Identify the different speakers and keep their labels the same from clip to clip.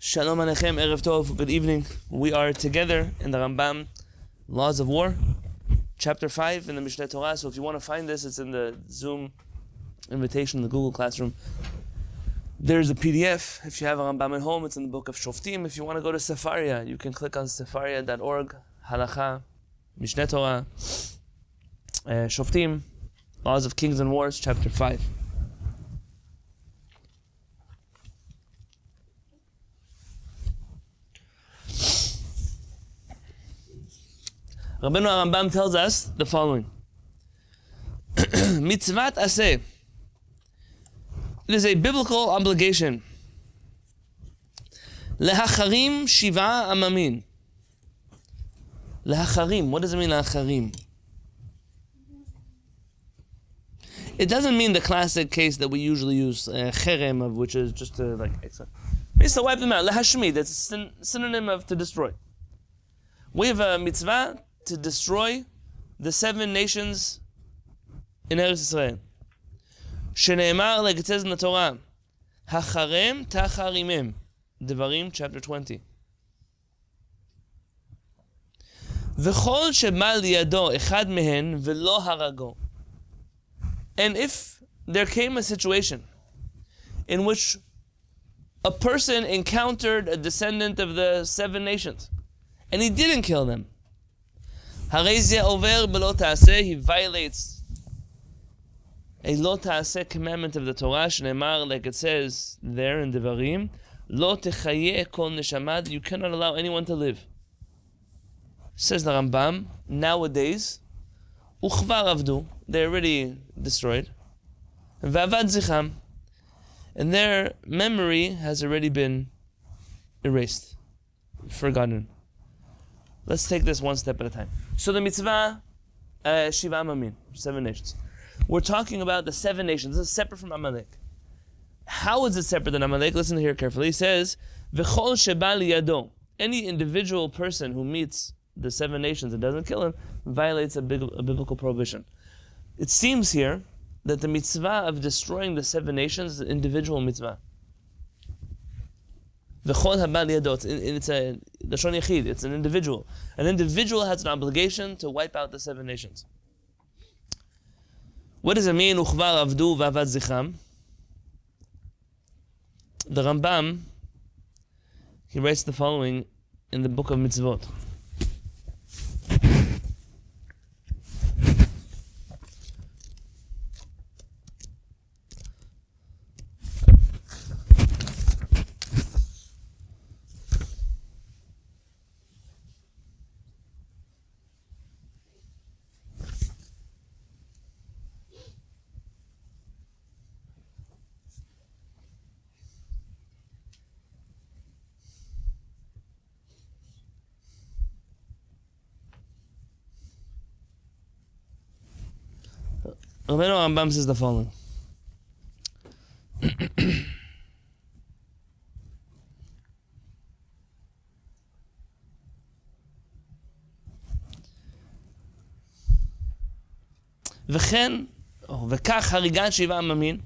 Speaker 1: Shalom Aleichem, Erev Tov, good evening. We are together in the Rambam, Laws of War, chapter 5 in the Mishneh Torah. So if you want to find this, it's in the Zoom invitation in the Google Classroom. There's a PDF. If you have a Rambam at home, it's in the book of Shoftim. If you want to go to Sefaria, you can click on sefaria.org, Halacha, Mishneh Torah, Shoftim, Laws of Kings and Wars, chapter 5. Rabbenu HaRambam tells us the following. Mitzvat aseh. It is a biblical obligation. Lehacharim shiva amamin. Lehacharim. What does it mean, lehacharim? It doesn't mean the classic case that we usually use, cherem, of which is just to it means to wipe them out. Lehashmid. That's a synonym of to destroy. We have a mitzvah to destroy the 7 nations in Eretz Israel. Shene'emar, like it says in the Torah, Hacharem tacharimem. Devarim, chapter 20. V'chol shebal liyado echad mehen v'lo harago. And if there came a situation in which a person encountered a descendant of the 7 nations, and he didn't kill them, he violates a lo ta'aseh commandment of the Torah, shneimar, like it says there in Devarim, lo techayeh kol neshamad, you cannot allow anyone to live. Says the Rambam, nowadays, uchvar avdu, they're already destroyed, v'avad zicham, and their memory has already been erased, forgotten. Let's take this one step at a time. So the mitzvah, Shiva Amamin, 7 nations. We're talking about the 7 nations. This is separate from Amalek. How is it separate than Amalek? Listen here carefully. He says, V'chol sheba liyado. Any individual person who meets the 7 nations and doesn't kill him violates a biblical prohibition. It seems here that the mitzvah of destroying the 7 nations is an individual mitzvah. V'chol haba liyado. It's a lashon yachid. It's an individual. An individual has an obligation to wipe out the 7 nations. What does it mean? Uchvar avdu v'avad zicham. The Rambam, he writes the following in the book of Mitzvot. Rabbenu HaRambam says the following. וכן, וכך הריגת 7 עממים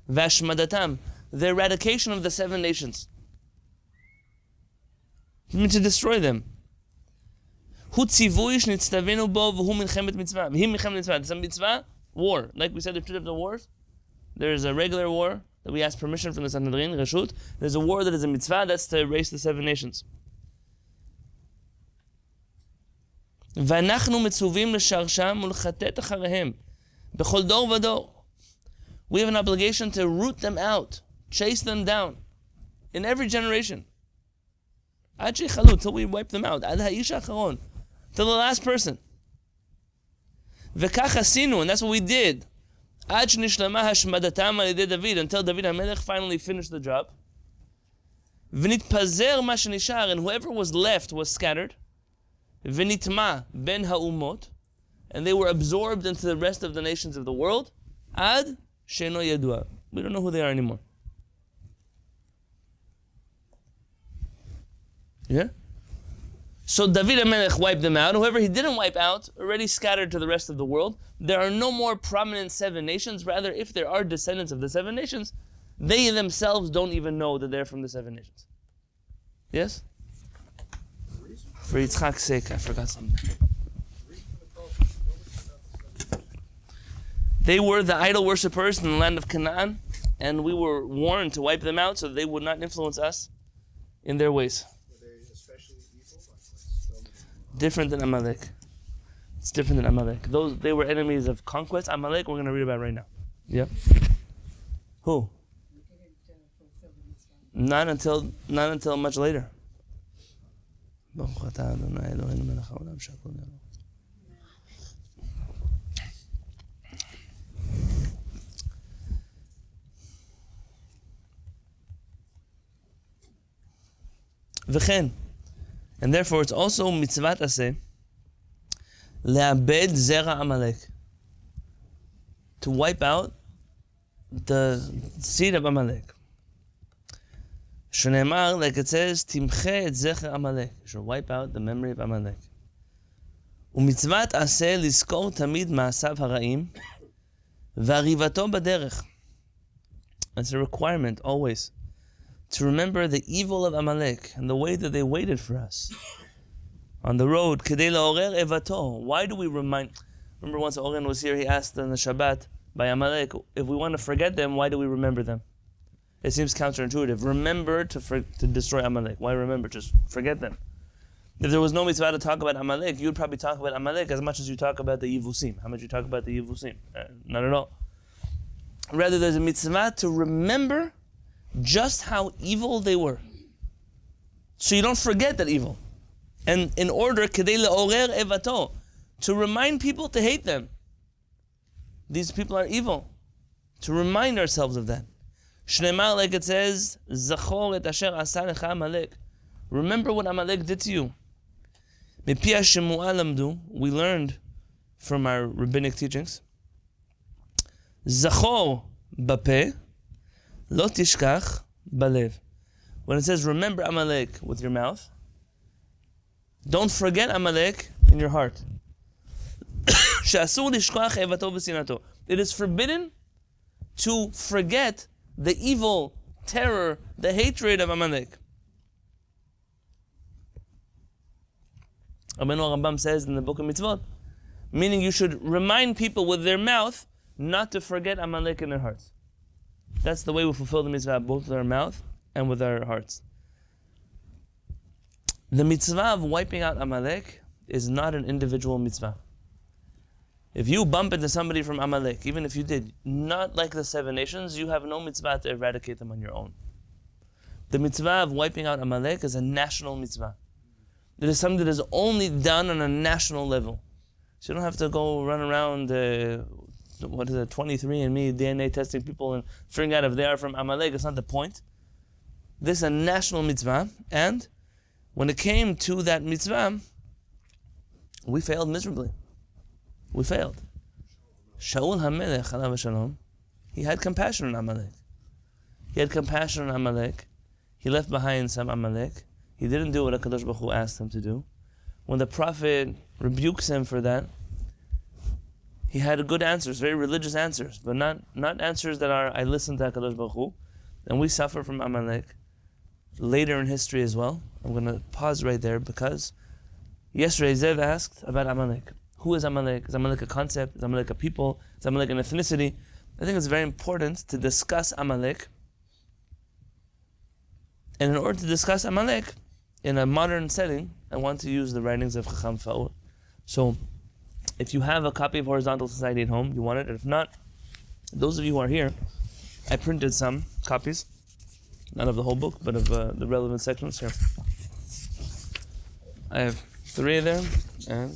Speaker 1: והשמדתם, the eradication of the 7 nations. He means to destroy them. הוא ציווי שנצטווינו בו והוא מלחמת מצווה. והיא מלחמת מצווה. It's a mitzvah. War. Like we said, the truth of the wars. There's a regular war that we ask permission from the Sanhedrin, Reshut. There's a war that is a mitzvah, that's to erase the 7 nations. ואנחנו מצווים לשרשם ולחטט אחריהם בכל דור ודור. We have an obligation to root them out, chase them down, in every generation. עד שיחלו, till we wipe them out. עד האיש האחרון, till the last person. וכך עשינו, and that's what we did. עד שנשלמה השמדתם על ידי דוד, until David HaMelech finally finished the job. ונתפזר מה שנשאר, and whoever was left was scattered. ונטמע בין האומות, and they were absorbed into the rest of the nations of the world. עד שאינו ידוע. We don't know who they are anymore. Yeah? So David HaMelech wiped them out. Whoever he didn't wipe out already scattered to the rest of the world. There are no more prominent 7 nations. Rather, if there are descendants of the 7 nations, they themselves don't even know that they're from the 7 nations. Yes? For Yitzchak's sake, I forgot something. They were the idol worshippers in the land of Canaan, and we were warned to wipe them out so that they would not influence us in their ways.
Speaker 2: Were they especially evil?
Speaker 1: Different than Amalek. It's different than Amalek. They were enemies of conquest. Amalek, we're going to read about right now. Yep. Who? Not until much later. V'chen, and therefore it's also mitzvat aseh le'abed zera Amalek, to wipe out the seed of Amalek. Shneimar, like it says, timche et zecher Amalek, you should wipe out the memory of Amalek. U'mitzvat aseh lizkor tamid ma'asav hara'im v'arivato baderech. It's a requirement always to remember the evil of Amalek and the way that they waited for us on the road. Kedei la'orer evato. Why do we remind? Remember once Oren was here, he asked on the Shabbat by Amalek, if we want to forget them, why do we remember them? It seems counterintuitive. Remember to destroy Amalek. Why remember? Just forget them. If there was no mitzvah to talk about Amalek, you would probably talk about Amalek as much as you talk about the Yevusim. How much you talk about the Yevusim? Not at all. Rather, there's a mitzvah to remember just how evil they were, so you don't forget that evil. And in order, kedei le'orer evato, to remind people to hate them. These people are evil. To remind ourselves of that. Shneimar, like it says, zachor et asher asa lecha Amalek. Remember what Amalek did to you. Mepi hashemua lamdu, we learned from our rabbinic teachings. Zachor bapeh, lo tishkach balev. When it says remember Amalek with your mouth, don't forget Amalek in your heart. She'asur lishkach evato v'sinato. It is forbidden to forget the evil, terror, the hatred of Amalek. Rambam says in the book of Mitzvot, meaning you should remind people with their mouth not to forget Amalek in their hearts. That's the way we fulfill the mitzvah, both with our mouth and with our hearts. The mitzvah of wiping out Amalek is not an individual mitzvah. If you bump into somebody from Amalek, even if you did, not like the 7 nations, you have no mitzvah to eradicate them on your own. The mitzvah of wiping out Amalek is a national mitzvah. It is something that is only done on a national level. So you don't have to go run around 23andMe DNA testing people and figuring out if they are from Amalek. It's not the point. This is a national mitzvah, and when it came to that mitzvah, we failed miserably. We failed. Shaul HaMelech, alav shalom, he had compassion on Amalek. He had compassion on Amalek. He left behind some Amalek. He didn't do what HaKadosh Baruch Hu asked him to do. When the prophet rebukes him for that, he had good answers, very religious answers, but not answers that are, I listened to HaKadosh Baruch Hu, and we suffer from Amalek later in history as well. I'm going to pause right there because yesterday Zev asked about Amalek. Who is Amalek? Is Amalek a concept? Is Amalek a people? Is Amalek an ethnicity? I think it's very important to discuss Amalek. And in order to discuss Amalek in a modern setting, I want to use the writings of Chacham Faur. So, if you have a copy of Horizontal Society at home, you want it. If not, those of you who are here, I printed some copies, not of the whole book, but of the relevant sections here. I have 3 of them, and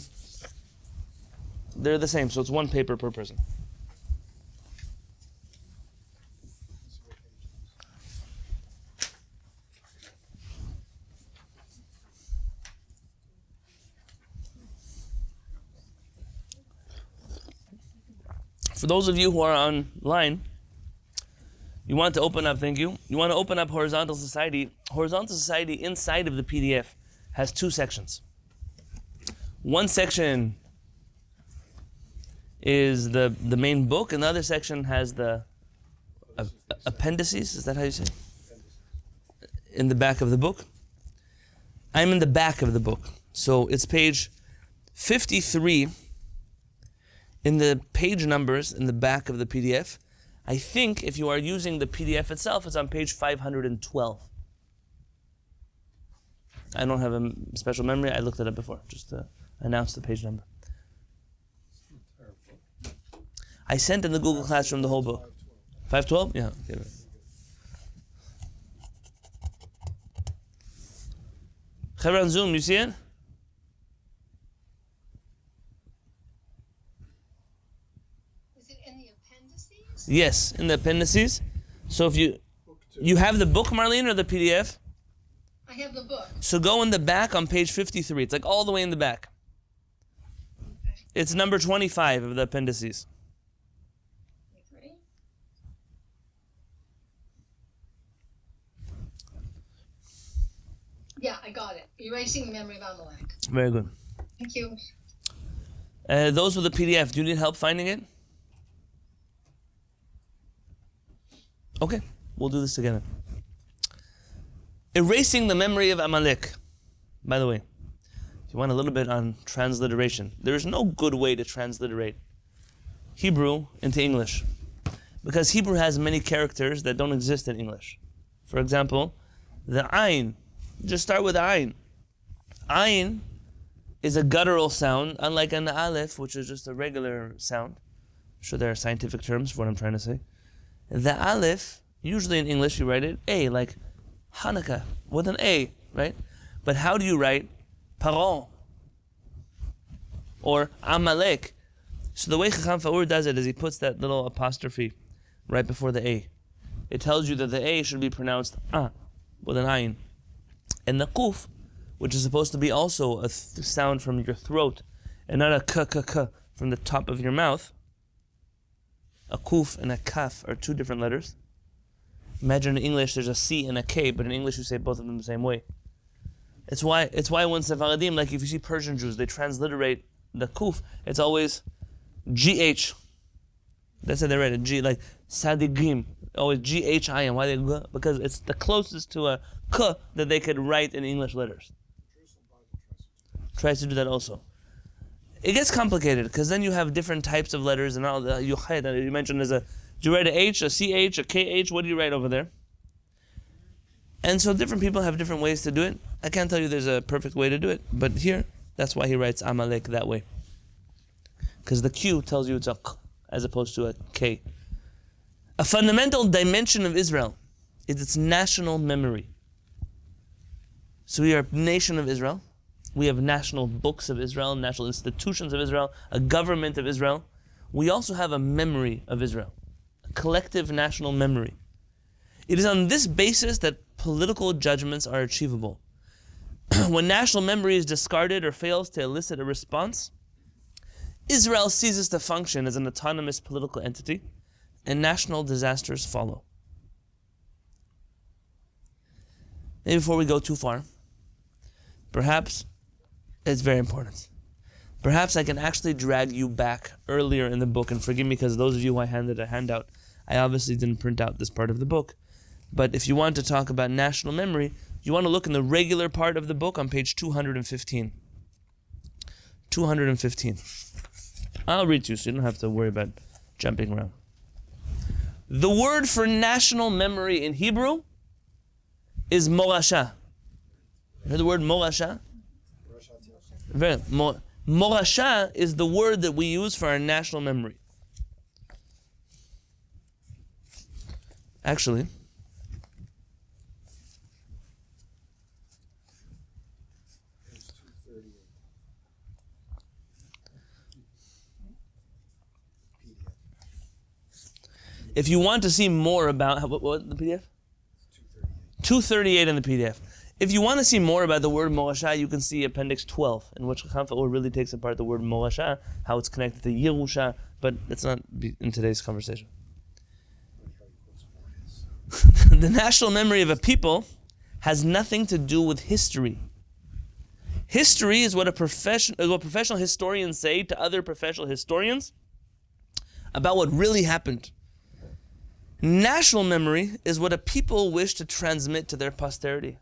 Speaker 1: they're the same, so it's 1 paper per person. For those of you who are online, you want to open up, thank you. You want to open up Horizontal Society. Horizontal Society inside of the PDF has 2 sections. One section is the main book, and the other section has the appendices. Is that how you say it? In the back of the book. I'm in the back of the book. So it's page 53 in the page numbers in the back of the PDF. I think if you are using the PDF itself, it's on page 512. I don't have a special memory. I looked it up before, just to announce the page number. I sent in the Google Classroom the whole book. 512? Yeah. Okay, right. Chavra on Zoom, you see it?
Speaker 3: Is it in the appendices?
Speaker 1: Yes, in the appendices. So if you have the book, Marlene, or the PDF?
Speaker 3: I have the book.
Speaker 1: So go in the back on page 53. It's like all the way in the back.
Speaker 3: Okay.
Speaker 1: It's number 25 of the appendices.
Speaker 3: Okay. Yeah, I got it. Erasing the memory of Amalek.
Speaker 1: Very good.
Speaker 3: Thank you.
Speaker 1: Those were the PDF. Do you need help finding it? Okay, we'll do this together. Erasing the memory of Amalek. By the way, if you want a little bit on transliteration, there is no good way to transliterate Hebrew into English, because Hebrew has many characters that don't exist in English. For example, the ayin. Just start with ayin. Ayin is a guttural sound, unlike an aleph, which is just a regular sound. I'm sure there are scientific terms for what I'm trying to say. The aleph, usually in English you write it A, like Hanukkah, with an A, right? But how do you write Paron or Amalek? So the way Chacham Faur does it is he puts that little apostrophe right before the A. It tells you that the A should be pronounced A, with an ayin. And the kuf, which is supposed to be also a sound from your throat, and not a k from the top of your mouth. A kuf and a kaf are two different letters. Imagine in English there's a C and a K, but in English you say both of them the same way. It's why when Sephardim, like if you see Persian Jews, they transliterate the kuf, it's always GH. That's how they write it, G, like Sadigim, always GHIM. Why they? Because it's the closest to a K that they could write in English letters. Tries to do that also. It gets complicated because then you have different types of letters and all the yuchay that you mentioned. Do you write a H, a CH, a KH? What do you write over there? And so different people have different ways to do it. I can't tell you there's a perfect way to do it, but here, that's why he writes Amalek that way. Because the Q tells you it's a K as opposed to a K. A fundamental dimension of Israel is its national memory. So we are a nation of Israel. We have national books of Israel, national institutions of Israel, a government of Israel. We also have a memory of Israel, a collective national memory. It is on this basis that political judgments are achievable. When national memory is discarded or fails to elicit a response, Israel ceases to function as an autonomous political entity, and national disasters follow. Maybe before we go too far, perhaps it's very important. Perhaps I can actually drag you back earlier in the book, and forgive me because those of you who I handed a handout, I obviously didn't print out this part of the book. But if you want to talk about national memory, you want to look in the regular part of the book on page 215. 215. I'll read to you so you don't have to worry about jumping around. The word for national memory in Hebrew is morasha. You heard the word morasha? Morasha is the word that we use for our national memory. Actually, if you want to see more about what the PDF? 238 in the PDF. If you want to see more about the word morasha, you can see Appendix 12, in which Chacham Faur really takes apart the word morasha, how it's connected to Yerusha, but let's not be in today's conversation. The national memory of a people has nothing to do with history. History is what professional historians say to other professional historians about what really happened. National memory is what a people wish to transmit to their posterity.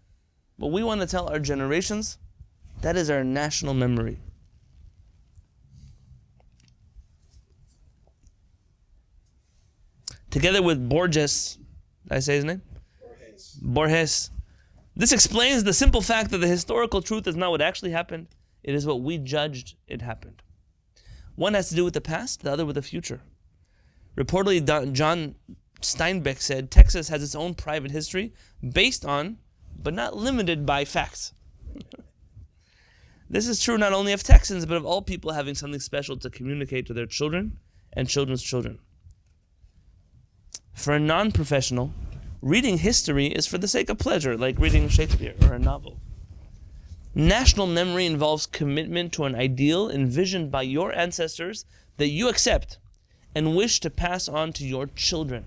Speaker 1: what we want to tell our generations, that is our national memory. Together with Borges, did I say his name? Borges. This explains the simple fact that the historical truth is not what actually happened. It is what we judged it happened. One has to do with the past, the other with the future. Reportedly, John Steinbeck said, Texas has its own private history based on, but not limited by, facts. This is true not only of Texans, but of all people having something special to communicate to their children and children's children. For a non-professional, reading history is for the sake of pleasure, like reading Shakespeare or a novel. National memory involves commitment to an ideal envisioned by your ancestors that you accept and wish to pass on to your children.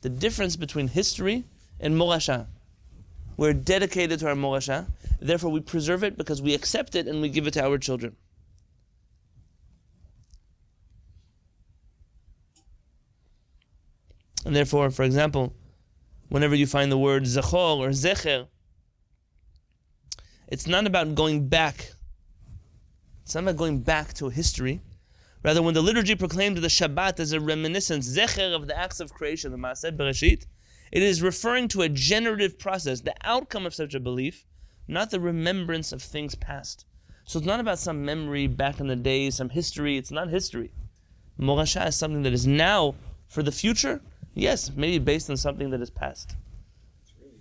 Speaker 1: The difference between history and morasha. We're dedicated to our morasha, therefore we preserve it because we accept it and we give it to our children. And therefore, for example, whenever you find the word zachor or zecher, it's not about going back. It's not about going back to history. Rather, when the liturgy proclaimed the Shabbat as a reminiscence, zecher, of the acts of creation, the Maaseh Bereshit, it is referring to a generative process, the outcome of such a belief, not the remembrance of things past. So it's not about some memory back in the day, some history. It's not history. Morasha is something that is now for the future. Yes, maybe based on something that is past.
Speaker 2: It's really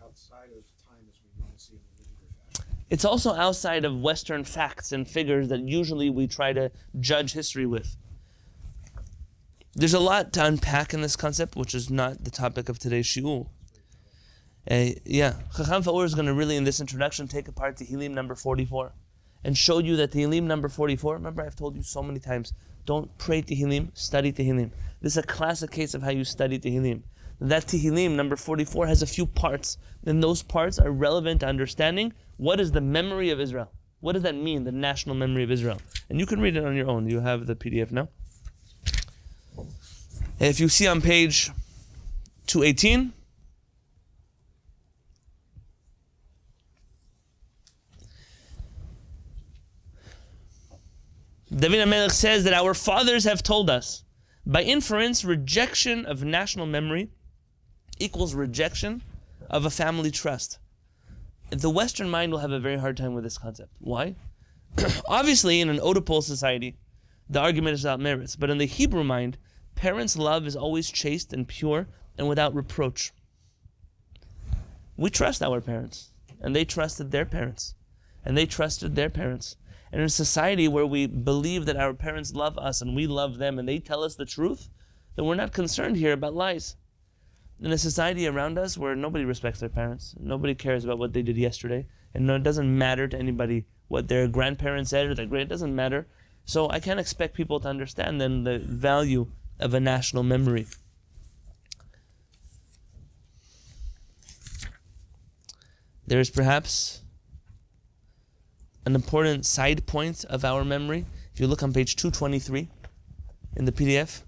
Speaker 2: outside of time as we want to see in the linear fashion.
Speaker 1: It's also outside of Western facts and figures that usually we try to judge history with. There's a lot to unpack in this concept, which is not the topic of today's shiur. Chacham Faur is going to really, in this introduction, take apart Tehillim number 44 and show you that Tehillim number 44, remember I've told you so many times, don't pray Tehillim, study Tehillim. This is a classic case of how you study Tehillim. That Tehillim number 44 has a few parts, and those parts are relevant to understanding what is the memory of Israel. What does that mean, the national memory of Israel? And you can read it on your own. You have the PDF now. If you see on page 218, David Amalek says that our fathers have told us, by inference, rejection of national memory equals rejection of a family trust. The Western mind will have a very hard time with this concept. Why? Obviously, in an Oedipal society, the argument is without merits. But in the Hebrew mind, parents' love is always chaste and pure and without reproach. We trust our parents, and they trusted their parents, and they trusted their parents. And in a society where we believe that our parents love us and we love them and they tell us the truth, then we're not concerned here about lies. In a society around us where nobody respects their parents, nobody cares about what they did yesterday, and it doesn't matter to anybody what their grandparents said or their great, it doesn't matter. So I can't expect people to understand then the value of a national memory. There is perhaps an important side point of our memory. If you look on page 223 in the PDF,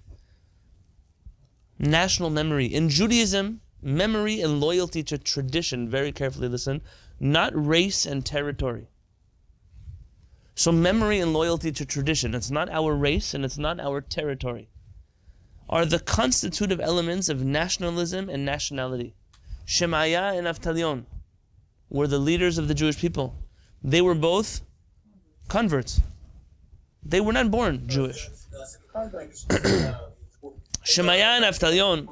Speaker 1: national memory. In Judaism, memory and loyalty to tradition, very carefully listen, not race and territory. So memory and loyalty to tradition, it's not our race and it's not our territory, are the constitutive elements of nationalism and nationality. Shemaiah and Avtalion were the leaders of the Jewish people. They were both converts. They were not born Jewish. Shemaiah and Avtalion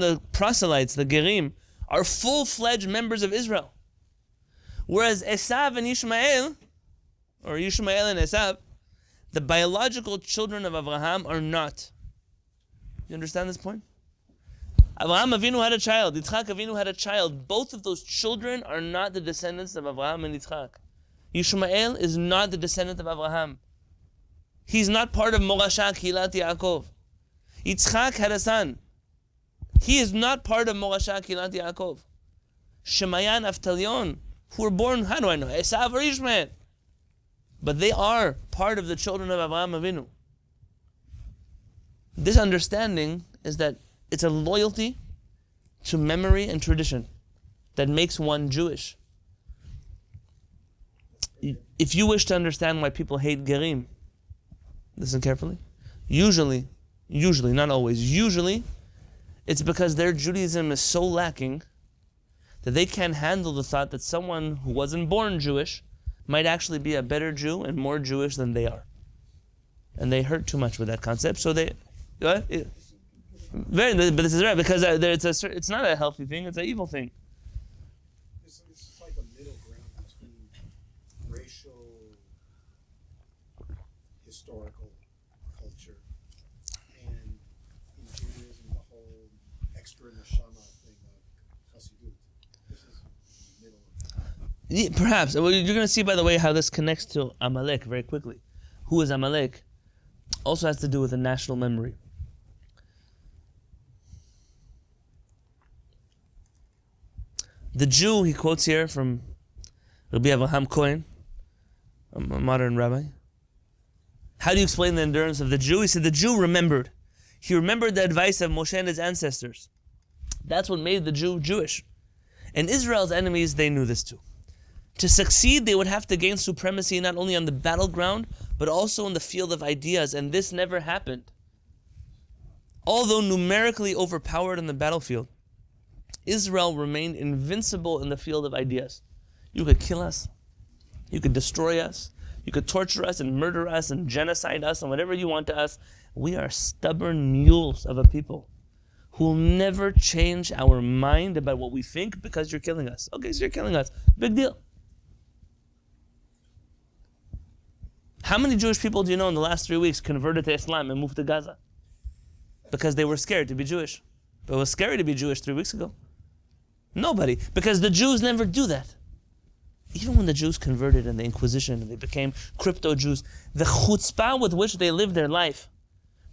Speaker 1: the proselytes, the Gerim, are full-fledged members of Israel. Whereas Esav and Ishmael, or Yishmael and Esav, the biological children of Abraham, are not. You understand this point? Abraham Avinu had a child. Yitzchak Avinu had a child. Both of those children are not the descendants of Abraham and Yitzchak. Yishmael is not the descendant of Abraham. He's not part of Morasha Kehillat Yaakov. Yitzchak had a son. He is not part of Morasha Kehillat Yaakov. Shemaiah and Avtalion, who were born, how do I know? Esav or Ishmael. But they are part of the children of Avraham Avinu. This understanding is that it's a loyalty to memory and tradition that makes one Jewish. If you wish to understand why people hate Gerim, listen carefully. Usually, not always, usually, it's because their Judaism is so lacking that they can't handle the thought that someone who wasn't born Jewish might actually be a better Jew and more Jewish than they are. And they hurt too much with that concept, so they... but this is right, because it's not a healthy thing, it's an evil thing.
Speaker 2: It's like a middle ground between racial, historical culture, and in Judaism, the whole extra neshama thing of Hasidut. This is middle.
Speaker 1: Yeah, perhaps. Well, you're going to see, by the way, how this connects to Amalek very quickly. Who is Amalek? Also has to do with a national memory. The Jew, he quotes here from Rabbi Avraham Cohen, a modern rabbi. How do you explain the endurance of the Jew? He said the Jew remembered. He remembered the advice of Moshe and his ancestors. That's what made the Jew Jewish. And Israel's enemies, they knew this too. To succeed, they would have to gain supremacy not only on the battleground, but also in the field of ideas, and this never happened. Although numerically overpowered in the battlefield, Israel remained invincible in the field of ideas. You could kill us, you could destroy us, you could torture us and murder us and genocide us and whatever you want to us. We are stubborn mules of a people who will never change our mind about what we think because you're killing us. Okay, so you're killing us. Big deal. How many Jewish people do you know in the last 3 weeks converted to Islam and moved to Gaza? Because they were scared to be Jewish. But it was scary to be Jewish 3 weeks ago. Nobody. Because the Jews never do that. Even when the Jews converted in the Inquisition and they became crypto-Jews, the chutzpah with which they lived their life,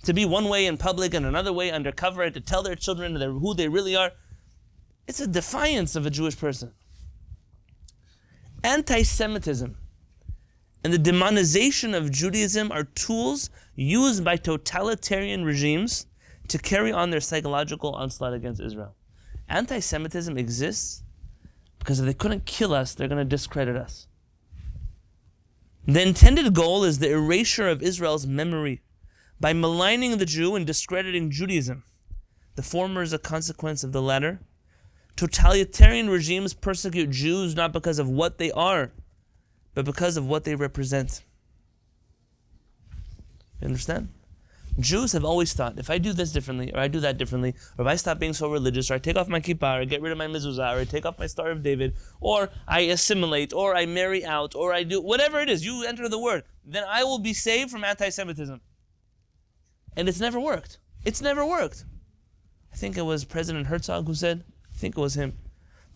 Speaker 1: to be one way in public and another way undercover and to tell their children who they really are, it's a defiance of a Jewish person. Anti-Semitism and the demonization of Judaism are tools used by totalitarian regimes to carry on their psychological onslaught against Israel. Anti-Semitism exists because if they couldn't kill us, they're going to discredit us. The intended goal is the erasure of Israel's memory by maligning the Jew and discrediting Judaism. The former is a consequence of the latter. Totalitarian regimes persecute Jews not because of what they are, but because of what they represent. You understand? Jews have always thought, if I do this differently, or I do that differently, or if I stop being so religious, or I take off my kippah, or I get rid of my mezuzah, or I take off my Star of David, or I assimilate, or I marry out, or I do, whatever it is, you enter the word, then I will be saved from anti-Semitism. And it's never worked. It's never worked. I think it was President Herzog who said, I think it was him,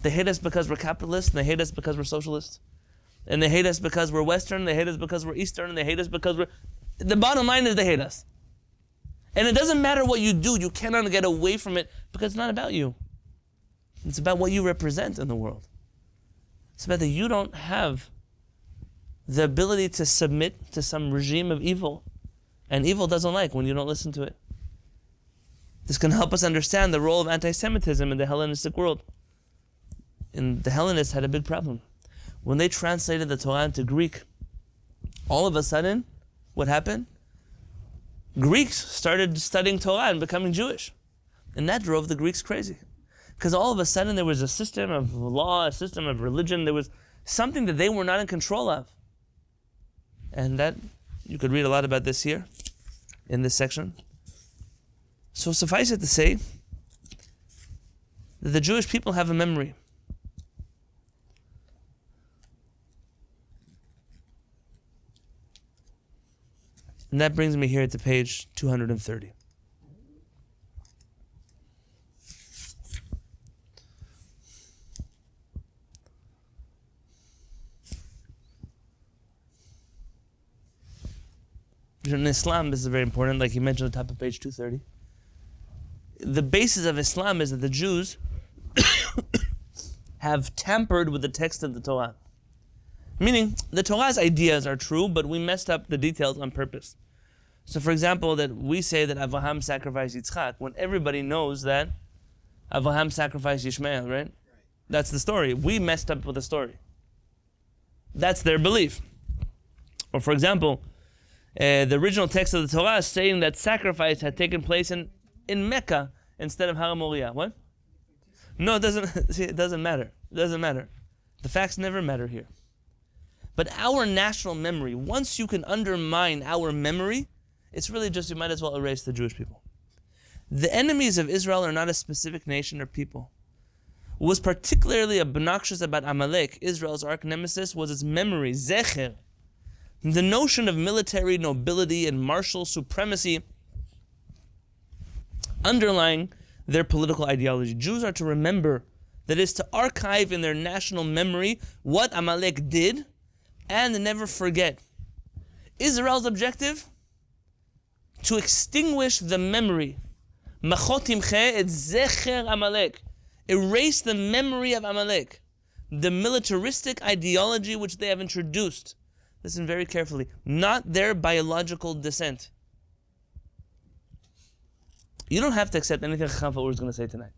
Speaker 1: they hate us because we're capitalists, and they hate us because we're socialists. And they hate us because we're Western, they hate us because we're Eastern, and they hate us because we're... The bottom line is they hate us. And it doesn't matter what you do, you cannot get away from it because it's not about you. It's about what you represent in the world. It's about that you don't have the ability to submit to some regime of evil. And evil doesn't like when you don't listen to it. This can help us understand the role of anti-Semitism in the Hellenistic world. And the Hellenists had a big problem. When they translated the Torah into Greek, all of a sudden, what happened? Greeks started studying Torah and becoming Jewish. And that drove the Greeks crazy. Because all of a sudden there was a system of law, a system of religion, there was something that they were not in control of. And that, you could read a lot about this here, in this section. So suffice it to say, that the Jewish people have a memory. And that brings me here to page 230. In Islam, this is very important, like you mentioned at the top of page 230. The basis of Islam is that the Jews have tampered with the text of the Torah. Meaning, the Torah's ideas are true, but we messed up the details on purpose. So for example, that we say that Avraham sacrificed Yitzchak, when everybody knows that Avraham sacrificed Ishmael, right? That's the story. We messed up with the story. That's their belief. Or for example, the original text of the Torah is saying that sacrifice had taken place in Mecca instead of Har Moriah. What? No, it doesn't. See, it doesn't matter. It doesn't matter. The facts never matter here. But our national memory, once you can undermine our memory, it's really just, you might as well erase the Jewish people. The enemies of Israel are not a specific nation or people. What was particularly obnoxious about Amalek, Israel's arch nemesis, was its memory, zecher. The notion of military nobility and martial supremacy underlying their political ideology. Jews are to remember, that is to archive in their national memory what Amalek did and never forget. Israel's objective? To extinguish the memory. Machot timche et zecher Amalek. Erase the memory of Amalek. The militaristic ideology which they have introduced. Listen very carefully. Not their biological descent. You don't have to accept anything Chacham Faur is going to say tonight.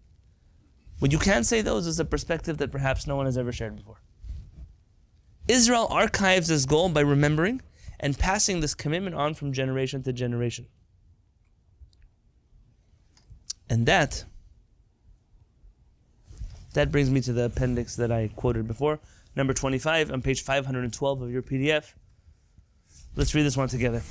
Speaker 1: What you can say, though, is a perspective that perhaps no one has ever shared before. Israel archives this goal by remembering and passing this commitment on from generation to generation. And that brings me to the appendix that I quoted before, number 25 on page 512 of your PDF. Let's read this one together.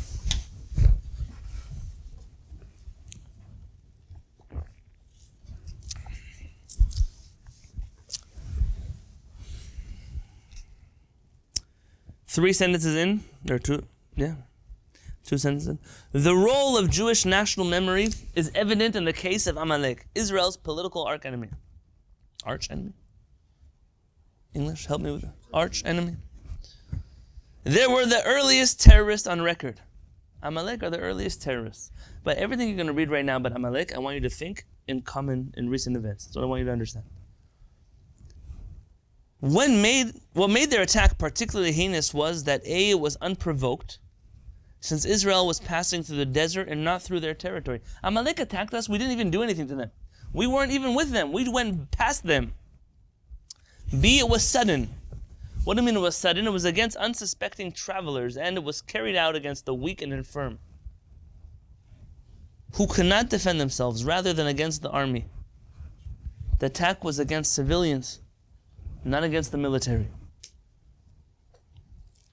Speaker 1: Three sentences in, or two sentences. The role of Jewish national memory is evident in the case of Amalek, Israel's political arch-enemy. Arch-enemy? English, help me with that. Arch-enemy. They were the earliest terrorists on record. Amalek are the earliest terrorists. But everything you're going to read right now about Amalek, I want you to think in recent events. That's what I want you to understand. What made their attack particularly heinous was that it was unprovoked, since Israel was passing through the desert and not through their territory. Amalek attacked us, we didn't even do anything to them. We weren't even with them, we went past them. B, it was sudden. What do you mean it was sudden? It was against unsuspecting travelers, and it was carried out against the weak and infirm, who could not defend themselves, rather than against the army. The attack was against civilians, not against the military.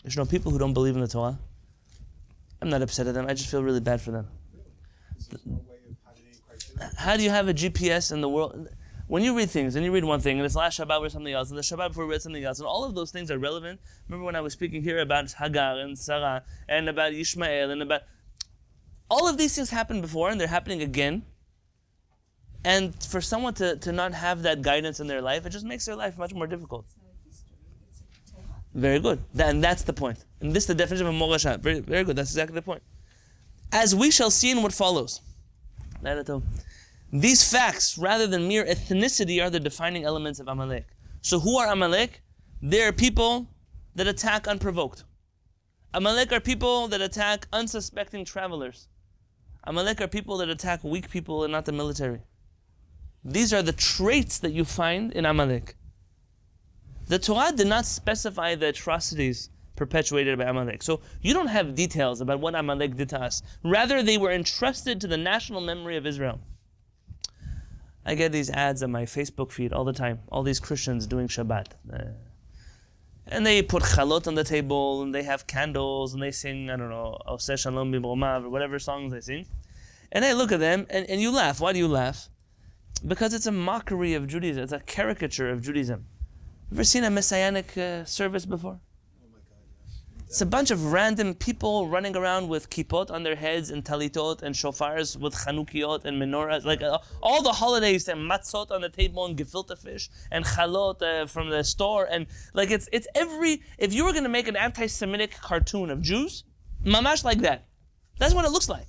Speaker 1: There's no people who don't believe in the Torah. I'm not upset at them, I just feel really bad for them. How do you have a GPS in the world? When you read things, and you read one thing, and it's last Shabbat or something else, and the Shabbat before we read something else, and all of those things are relevant. Remember when I was speaking here about Hagar and Sarah, and about Ishmael, and about... All of these things happened before, and they're happening again. And for someone to not have that guidance in their life, it just makes their life much more difficult. Very good. And that's the point. And this is the definition of a morasha. Very, very good. That's exactly the point. As we shall see in what follows. These facts, rather than mere ethnicity, are the defining elements of Amalek. So who are Amalek? They are people that attack unprovoked. Amalek are people that attack unsuspecting travelers. Amalek are people that attack weak people and not the military. These are the traits that you find in Amalek. The Torah did not specify the atrocities perpetuated by Amalek. So you don't have details about what Amalek did to us. Rather, they were entrusted to the national memory of Israel. I get these ads on my Facebook feed all the time. All these Christians doing Shabbat. And they put chalot on the table, and they have candles, and they sing, I don't know, Oseh Shalom B'Romav, or whatever songs they sing. And I look at them, and you laugh. Why do you laugh? Because it's a mockery of Judaism. It's a caricature of Judaism. Ever seen a messianic service before?
Speaker 2: Oh my God, yes.
Speaker 1: It's a bunch of random people running around with kippot on their heads and talitot and shofars with chanukiot and menorahs, like all the holidays, and matzot on the table and gefilte fish and chalot from the store, and like it's every. If you were going to make an anti-Semitic cartoon of Jews, mamash like that. That's what it looks like.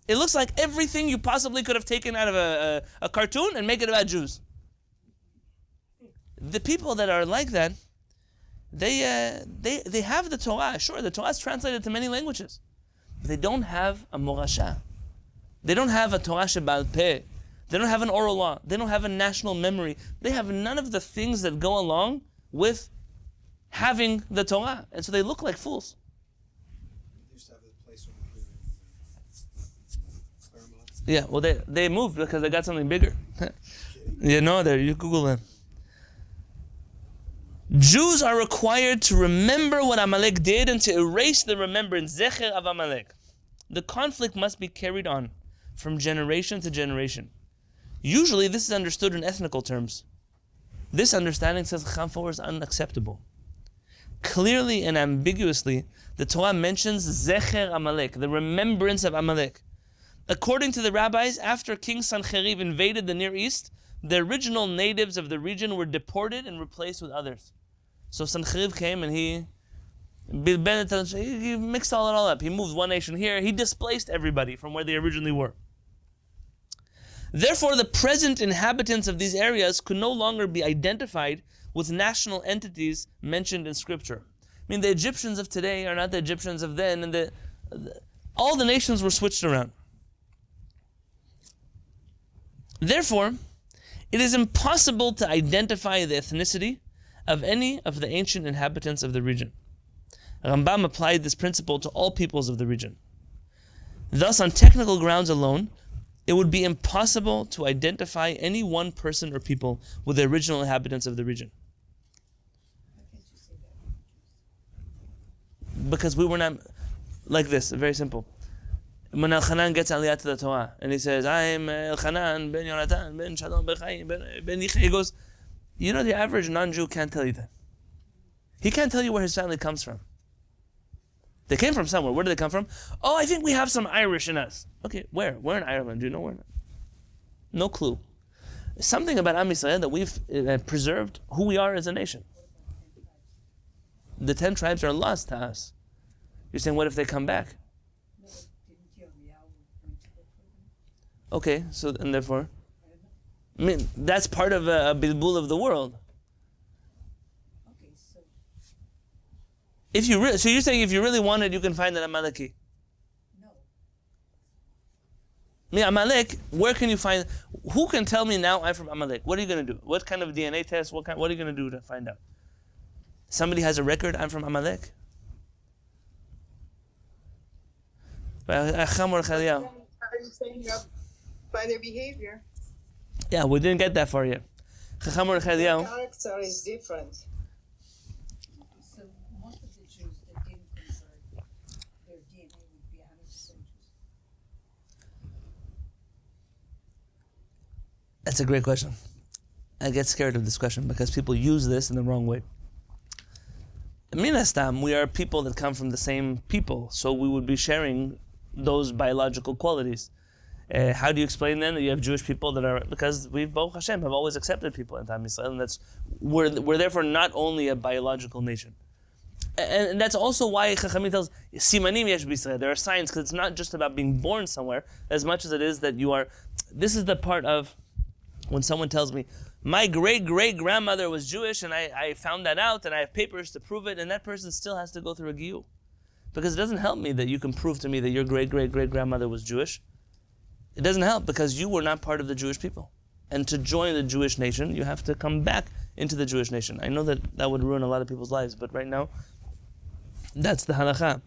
Speaker 1: It looks like everything you possibly could have taken out of a cartoon and make it about Jews. the people that are like that, they have the Torah. Sure, the Torah is translated to many languages. But they don't have a morasha. They don't have a Torah Shebal Peh. They don't have an oral law. They don't have a national memory. They have none of the things that go along with having the Torah. And so they look like fools.
Speaker 2: They used to have a place over here in Claremont.
Speaker 1: Yeah, well, they moved because they got something bigger. You know, there, you Google them. Jews are required to remember what Amalek did and to erase the remembrance, zecher of Amalek. The conflict must be carried on from generation to generation. Usually this is understood in ethnical terms. This understanding, says Chacham Forward, is unacceptable. Clearly and ambiguously, the Torah mentions zecher Amalek, the remembrance of Amalek. According to the rabbis, after King Sancherib invaded the Near East, the original natives of the region were deported and replaced with others. So Sancherib came and he mixed all it all up. He moved one nation here. He displaced everybody from where they originally were. Therefore, the present inhabitants of these areas could no longer be identified with national entities mentioned in Scripture. I mean, the Egyptians of today are not the Egyptians of then, and all the nations were switched around. Therefore, it is impossible to identify the ethnicity of any of the ancient inhabitants of the region. Rambam applied this principle to all peoples of the region. Thus, on technical grounds alone, it would be impossible to identify any one person or people with the original inhabitants of the region. Because we were not like this, very simple. When Elchanan gets Aliyah to the Torah, and he says, I'm Elchanan, ben Yonatan, ben Shalom, ben Chaim, ben Yichai, he goes, you know, the average non-Jew can't tell you that. He can't tell you where his family comes from. They came from somewhere. Where did they come from? Oh, I think we have some Irish in us. Okay, where? Where in Ireland? Do you know where? No clue. Something about Am Yisrael that we've preserved who we are as a nation. The 10 tribes are lost to us. You're saying, what if they come back? Okay, so, and therefore? I mean, that's part of a bilbul of the world. If you so you're saying if you really want it, you can find an Amaleki? No. I mean, Amalek, where can you find? Who can tell me now I'm from Amalek? What are you going to do? What kind of DNA test? What are you going to do to find out? Somebody has a record, I'm from Amalek?
Speaker 4: Are you saying by their behavior?
Speaker 1: Yeah, we didn't get that far yet.
Speaker 4: The character is different.
Speaker 5: So most of the Jews that didn't convert, their DNA would be 100% Jews.
Speaker 1: That's a great question. I get scared of this question because people use this in the wrong way. Min hastam, we are people that come from the same people, so we would be sharing those biological qualities. How do you explain then that you have Jewish people that are, because we, Baruch Hashem, have always accepted people in Am-Yisrael, and we're therefore not only a biological nation. And that's also why Chachamim tells, Simanim yesh b'Yisrael, there are signs, because it's not just about being born somewhere, as much as it is that you are, this is the part of, when someone tells me, my great-great-grandmother was Jewish, and I found that out, and I have papers to prove it, and that person still has to go through a giyur. Because it doesn't help me that you can prove to me that your great-great-great-grandmother was Jewish. It doesn't help because you were not part of the Jewish people. And to join the Jewish nation, you have to come back into the Jewish nation. I know that would ruin a lot of people's lives, but right now, that's the halakha.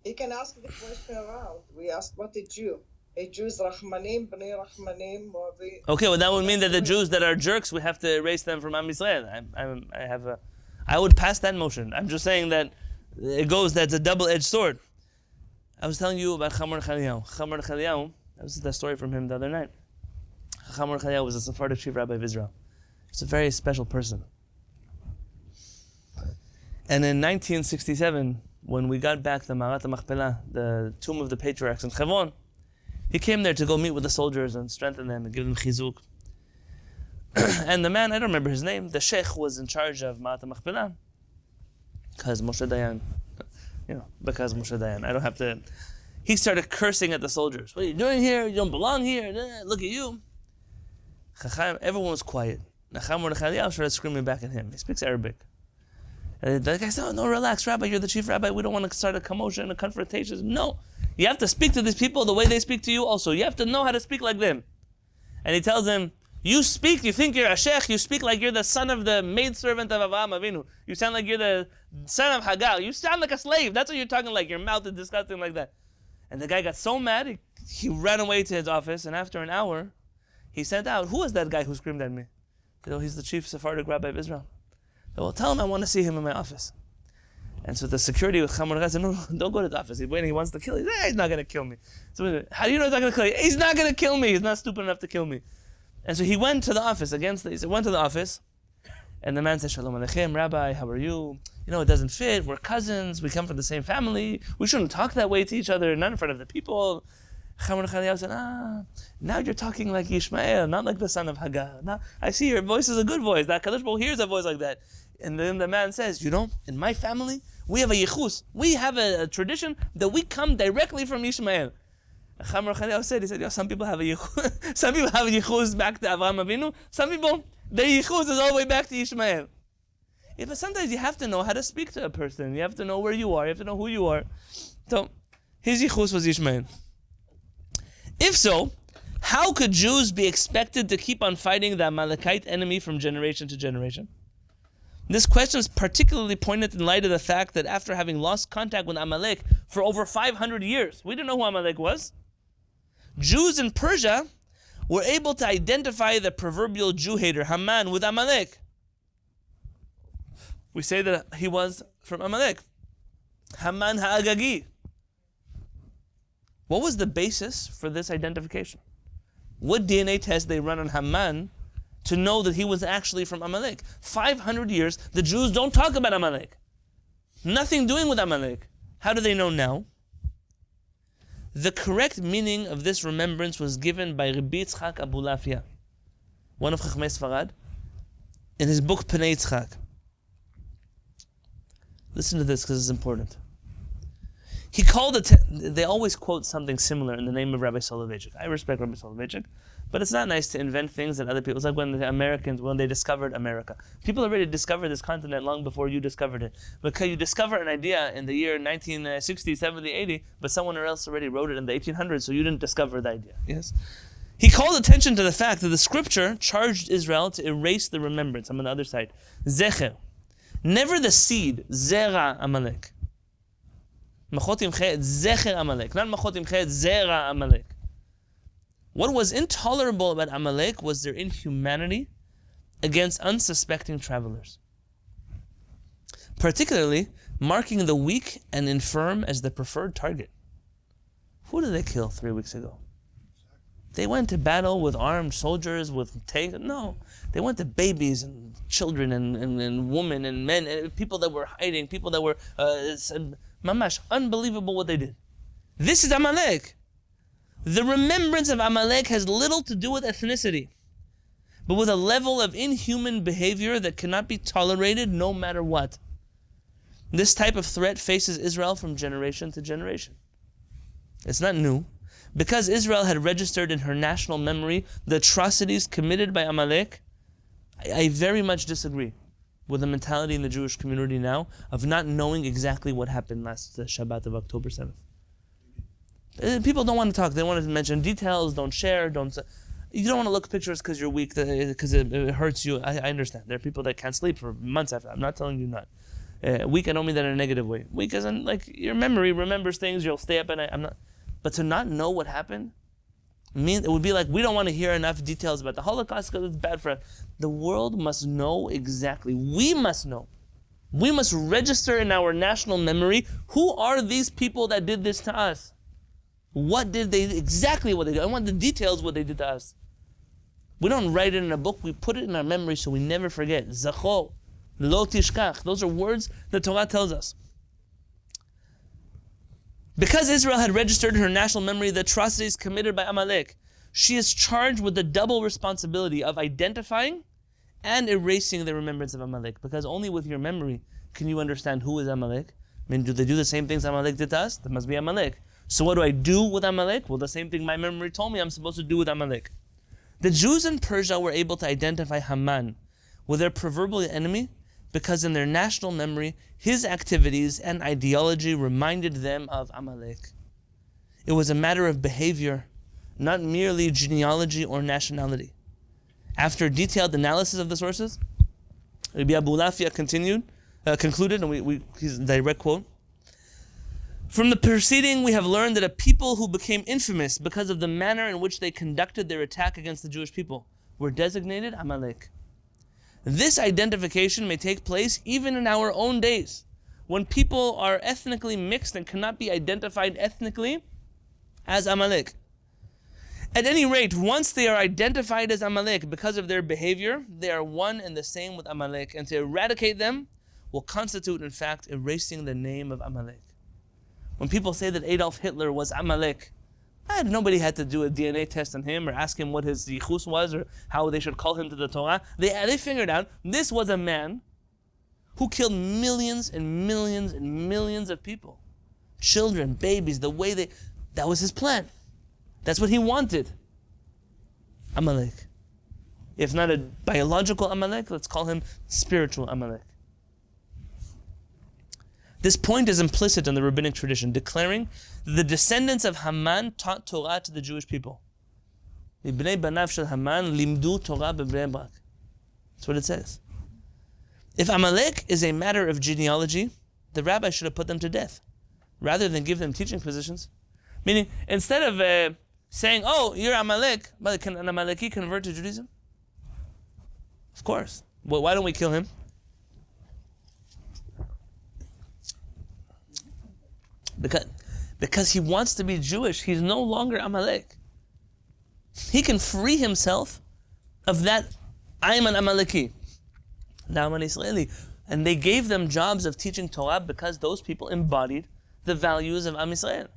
Speaker 4: You can ask the question around. We asked what a Jew. A Jew is Rachmanim, Bnei Rachmanim, or the...
Speaker 1: Okay, well that would mean that the Jews that are jerks, we have to erase them from Am Yisrael. I would pass that motion. I'm just saying that that's a double-edged sword. I was telling you about Chamor Chaliyahu. Chamor Chaliyahu, this is the story from him the other night. Chamor Chaliyahu was a Sephardic chief rabbi of Israel. He's a very special person. And in 1967, when we got back the Ma'arat HaMachpelah, the tomb of the patriarchs in Hebron, he came there to go meet with the soldiers and strengthen them and give them chizuk. And the man, I don't remember his name, the sheikh was in charge of Ma'arat HaMachpelah. Because Moshe Dayan, because Moshe Dayan. I don't have to... He started cursing at the soldiers. What are you doing here? You don't belong here. Look at you. Everyone was quiet. Mordechai started screaming back at him. He speaks Arabic. And the guy said, no, relax, Rabbi, you're the chief rabbi. We don't want to start a commotion, a confrontation. No. You have to speak to these people the way they speak to you also. You have to know how to speak like them. And he tells him, you speak, you think you're a sheikh, you speak like you're the son of the maidservant of Avraham Avinu. You sound like you're the son of Hagar. You sound like a slave. That's what you're talking like. Your mouth is disgusting like that. And the guy got so mad, he ran away to his office, and after an hour, he sent out, who was that guy who screamed at me? He said, he's the chief Sephardic rabbi of Israel. Said, well, tell him I want to see him in my office. And so the security with Mordechai said, no, don't go to the office. He wants to kill you. He's not going to kill me. So how do you know he's not going to kill you? He's not going to kill me. He's not stupid enough to kill me. And so he went to the office went to the office, and the man said, Shalom Aleichem, Rabbi, how are you? You know, it doesn't fit. We're cousins. We come from the same family. We shouldn't talk that way to each other, not in front of the people. Mordechai said, now you're talking like Ishmael, not like the son of Hagar. Now, I see your voice is a good voice. That Kadosh Baruch Hu hears a voice like that. And then the man says, you know, in my family, we have a yichus. We have a tradition that we come directly from Ishmael. He said, some people have a yichus. Some people have a yichus back to Avraham Avinu. Some people, their yichus is all the way back to Ishmael. Yeah, but sometimes you have to know how to speak to a person. You have to know where you are. You have to know who you are. So, his yichus was Ishmael. If so, how could Jews be expected to keep on fighting the Amalekite enemy from generation to generation? This question is particularly poignant in light of the fact that after having lost contact with Amalek for over 500 years, we didn't know who Amalek was. Jews in Persia were able to identify the proverbial Jew hater, Haman, with Amalek. We say that he was from Amalek. Haman Ha'agagi. What was the basis for this identification? What DNA test they run on Haman to know that he was actually from Amalek? 500 years, the Jews don't talk about Amalek. Nothing doing with Amalek. How do they know now? The correct meaning of this remembrance was given by Rabbi Yitzchak Abulafia, one of Chachmei Sfarad, in his book Pnei Yitzchak. Listen to this because it's important. He called it, they always quote something similar in the name of Rabbi Soloveitchik. I respect Rabbi Soloveitchik, but it's not nice to invent things that other people, it's like when the Americans, when they discovered America. People already discovered this continent long before you discovered it. Because you discover an idea in the year 1960, 70, 80, but someone else already wrote it in the 1800s, so you didn't discover the idea. Yes? He called attention to the fact that the scripture charged Israel to erase the remembrance. I'm on the other side. Zecher. Never the seed, Zera Amalek. Machot imchet zecher Amalek, not machot imchet zera Amalek. What was intolerable about Amalek was their inhumanity against unsuspecting travelers, particularly marking the weak and infirm as the preferred target. Who did they kill 3 weeks ago? They went to battle with armed soldiers, with tanks. No, they went to babies and children and women and men, and people that were hiding, people that were mamash, unbelievable what they did. This is Amalek. The remembrance of Amalek has little to do with ethnicity, but with a level of inhuman behavior that cannot be tolerated no matter what. This type of threat faces Israel from generation to generation. It's not new. Because Israel had registered in her national memory the atrocities committed by Amalek, I very much disagree with the mentality in the Jewish community now of not knowing exactly what happened last Shabbat of October 7th. People don't want to talk. They want to mention details, don't share, you don't want to look at pictures because you're weak, because it hurts you. I understand. There are people that can't sleep for months after. I'm not telling you not. Weak, I don't mean that in a negative way. Weak as in, like, your memory remembers things, you'll stay up at night. But to not know what happened, it would be like we don't want to hear enough details about the Holocaust because it's bad for us. The world must know exactly. We must know. We must register in our national memory, who are these people that did this to us? Exactly what they did. I want the details what they did to us. We don't write it in a book, we put it in our memory so we never forget. Zachor, lo tishkach. Those are words the Torah tells us. Because Israel had registered in her national memory the atrocities committed by Amalek, she is charged with the double responsibility of identifying and erasing the remembrance of Amalek. Because only with your memory can you understand who is Amalek. I mean, do they do the same things Amalek did to us? That must be Amalek. So what do I do with Amalek? Well, the same thing my memory told me I'm supposed to do with Amalek. The Jews in Persia were able to identify Haman with their proverbial enemy because in their national memory, his activities and ideology reminded them of Amalek. It was a matter of behavior, not merely genealogy or nationality. After a detailed analysis of the sources, Rabbi Abulafia concluded, and his direct quote, "From the preceding, we have learned that a people who became infamous because of the manner in which they conducted their attack against the Jewish people were designated Amalek. This identification may take place even in our own days, when people are ethnically mixed and cannot be identified ethnically as Amalek. At any rate, once they are identified as Amalek because of their behavior, they are one and the same with Amalek, and to eradicate them will constitute, in fact, erasing the name of Amalek." When people say that Adolf Hitler was Amalek, nobody had to do a DNA test on him or ask him what his yichus was or how they should call him to the Torah. They figured out this was a man who killed millions and millions and millions of people. Children, babies, that was his plan. That's what he wanted. Amalek. If not a biological Amalek, let's call him spiritual Amalek. This point is implicit in the rabbinic tradition, declaring that the descendants of Haman taught Torah to the Jewish people. Ibnei banav shel Haman limdu Torah b'Bnei Brak. That's what it says. If Amalek is a matter of genealogy, the rabbi should have put them to death, rather than give them teaching positions. Meaning, instead of saying, "Oh, you're Amalek," but can an Amaleki convert to Judaism? Of course. Well, why don't we kill him? Because he wants to be Jewish. He's no longer Amalek. He can free himself of that, "I'm an Amaleki. Now I'm an Israeli." And they gave them jobs of teaching Torah because those people embodied the values of Am Yisrael.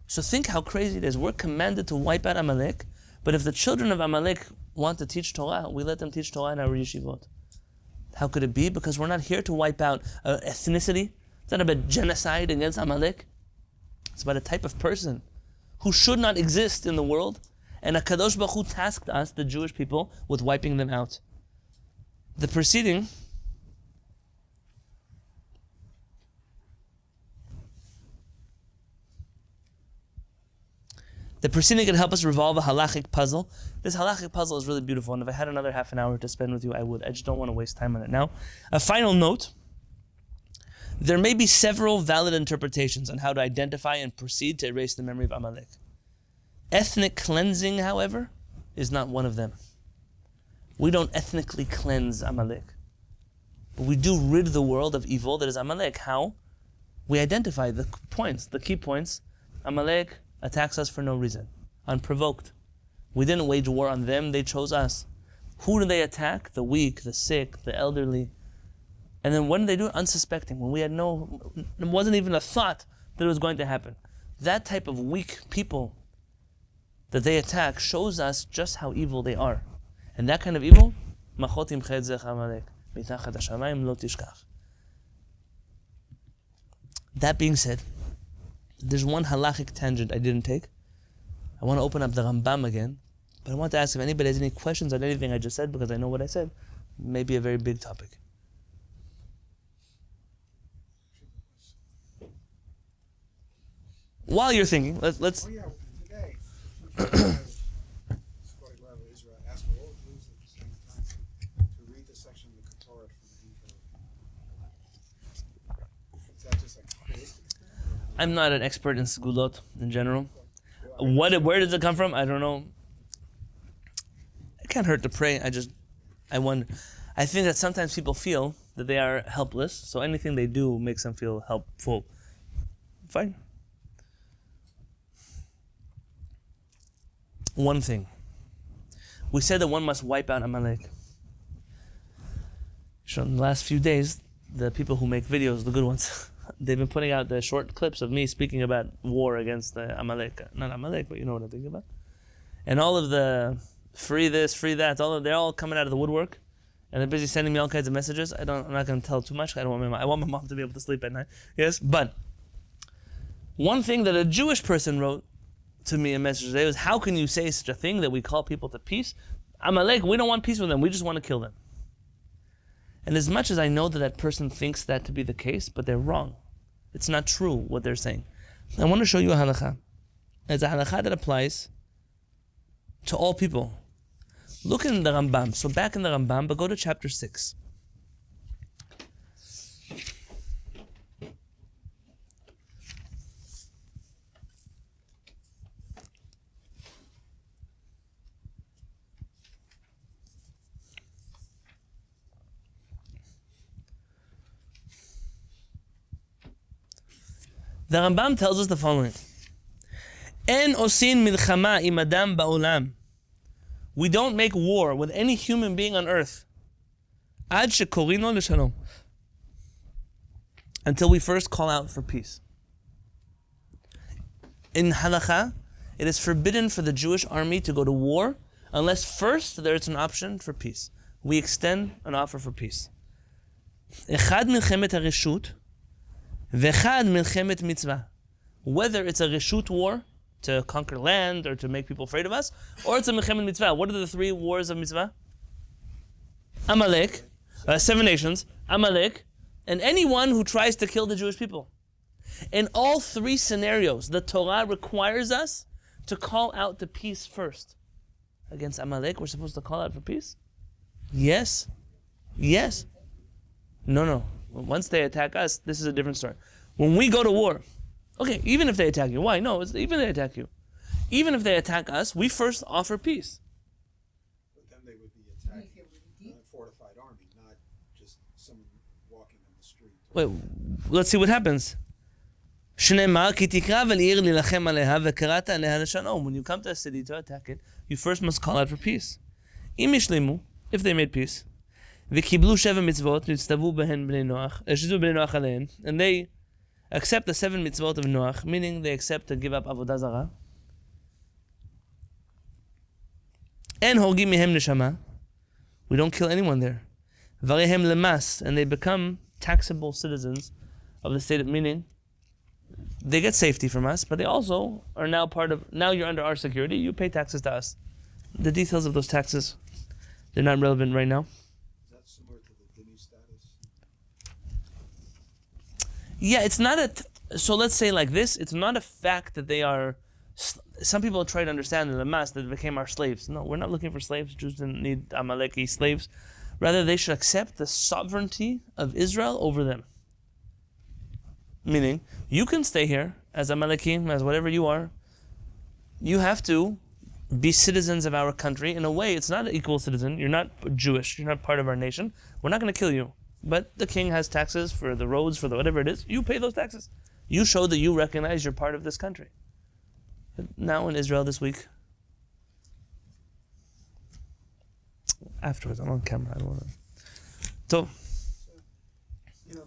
Speaker 1: So think how crazy it is. We're commanded to wipe out Amalek, but if the children of Amalek want to teach Torah, we let them teach Torah in our yeshivot. How could it be? Because we're not here to wipe out ethnicity. It's not about genocide against Amalek. It's about a type of person who should not exist in the world. And HaKadosh Baruch Hu tasked us, the Jewish people, with wiping them out. The proceeding can help us revolve a halachic puzzle. This halachic puzzle is really beautiful, and if I had another half an hour to spend with you, I would. I just don't want to waste time on it now. A final note. There may be several valid interpretations on how to identify and proceed to erase the memory of Amalek. Ethnic cleansing, however, is not one of them. We don't ethnically cleanse Amalek, but we do rid the world of evil that is Amalek. How? We identify the points, the key points. Amalek attacks us for no reason, unprovoked. We didn't wage war on them, they chose us. Who do they attack? The weak, the sick, the elderly. And then when did they do it? Unsuspecting, when we had it wasn't even a thought that it was going to happen. That type of weak people that they attack shows us just how evil they are. And that kind of evil, machotim chedzech Amalek, mitachat HaShamayim lo tishkach. That being said, there's one halachic tangent I didn't take. I want to open up the Rambam again, but I want to ask if anybody has any questions on anything I just said, because I know what I said may be a very big topic. While you're thinking, let's.
Speaker 2: Oh yeah, today, Israel asked for all Jews at the same time to read the section of the Torah from the Is that just like quiz?
Speaker 1: I'm not an expert in segulot in general. Where does it come from? I don't know. It can't hurt to pray. I wonder. I think that sometimes people feel that they are helpless, so anything they do makes them feel helpful. Fine. One thing. We said that one must wipe out Amalek. So in the last few days, the people who make videos, the good ones, they've been putting out the short clips of me speaking about war against the Amalek. Not Amalek, but you know what I'm thinking about. And all of the free this, free that, they're all coming out of the woodwork. And they're busy sending me all kinds of messages. I'm not going to tell too much. I want my mom to be able to sleep at night. Yes, but one thing that a Jewish person wrote to me a message today was, how can you say such a thing that we call people to peace? Amalek, we don't want peace with them. We just want to kill them. And as much as I know that that person thinks that to be the case, but they're wrong. It's not true what they're saying. I want to show you a halakha. It's a halakha that applies to all people. Look in the Rambam. So back in the Rambam, but go to chapter 6. The Rambam tells us the following. En osin milchama im adam ba'olam. We don't make war with any human being on earth. Ad shekorino l'shalom. Until we first call out for peace. In halakha, it is forbidden for the Jewish army to go to war unless first there is an option for peace. We extend an offer for peace. Echad milchemet hareshut. V'chad milchemet mitzvah. Whether it's a reshut war, to conquer land or to make people afraid of us, or it's a milchemet mitzvah. What are the 3 wars of mitzvah? Amalek, 7 nations, Amalek, and anyone who tries to kill the Jewish people. In all 3 scenarios, the Torah requires us to call out to peace first. Against Amalek, we're supposed to call out for peace? Yes. Yes. No. Once they attack us, this is a different story. When we go to war, okay, even if they attack you, why? No, even if they attack you. Even if they attack us, we first offer peace.
Speaker 2: But then they would be attacking a fortified army, not just someone walking in the street.
Speaker 1: Wait, let's see what happens. Shneimar ki tikra v'li'ir lilachem aleha v'karata aleha l'shalom. When you come to a city to attack it, you first must call out for peace. Im yishlimu, if they made peace, v'kiblu sheva mitzvot, nitztavu behen bnei Noach, eshizu bnei Noach alein, and they accept the 7 mitzvot of Noach, meaning they accept to give up avodah zarah. En horgim mihem neshama. We don't kill anyone there. Varehem lemas, and they become taxable citizens of the state, meaning they get safety from us, but they also are now part of, now you're under our security, you pay taxes to us. The details of those taxes, they're not relevant right now.
Speaker 2: Is that similar to the Dini status?
Speaker 1: Yeah, it's not so let's say like this, it's not a fact that they are, some people try to understand in the mass that they became our slaves. No, we're not looking for slaves. Jews didn't need Amaleki slaves. Rather, they should accept the sovereignty of Israel over them. Meaning, you can stay here as Amalekim, as whatever you are. You have to be citizens of our country. In a way, it's not an equal citizen. You're not Jewish. You're not part of our nation. We're not going to kill you. But the king has taxes for the roads, for the whatever it is. You pay those taxes. You show that you recognize you're part of this country. But now in Israel this week, afterwards, I'm on camera. I don't want to. So,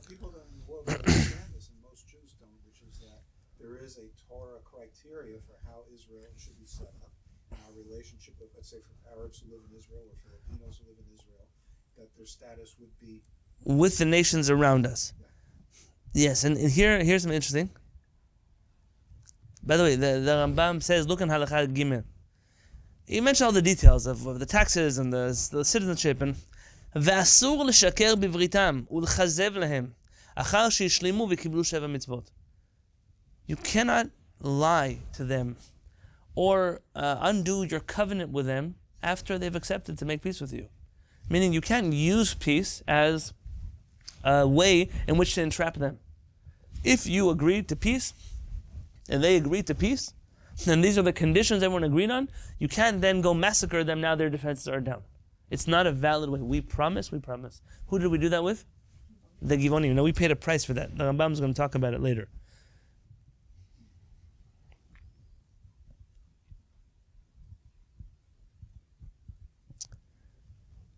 Speaker 2: People in the world don't understand this, and most Jews don't, which is that there is a Torah criteria for how Israel should be set up, and our relationship with, let's say, for Arabs who live in Israel or Filipinos who live in Israel, that their status would be
Speaker 1: with the nations around us. Yes, and here's something interesting. By the way, the Rambam says, look in Halakha Gimel. He mentioned all the details of the taxes and the citizenship, and ואסור לשקר בבריתם ולכזב להם אחר שישלימו וקיבלו 7 מצוות. You cannot lie to them or undo your covenant with them after they've accepted to make peace with you. Meaning you can't use peace as a way in which to entrap them. If you agreed to peace and they agreed to peace, and these are the conditions everyone agreed on, you can't then go massacre them now their defenses are down. It's not a valid way. We promise. Who did we do that with? The Givonim. Now we paid a price for that. The Rambam is going to talk about it later.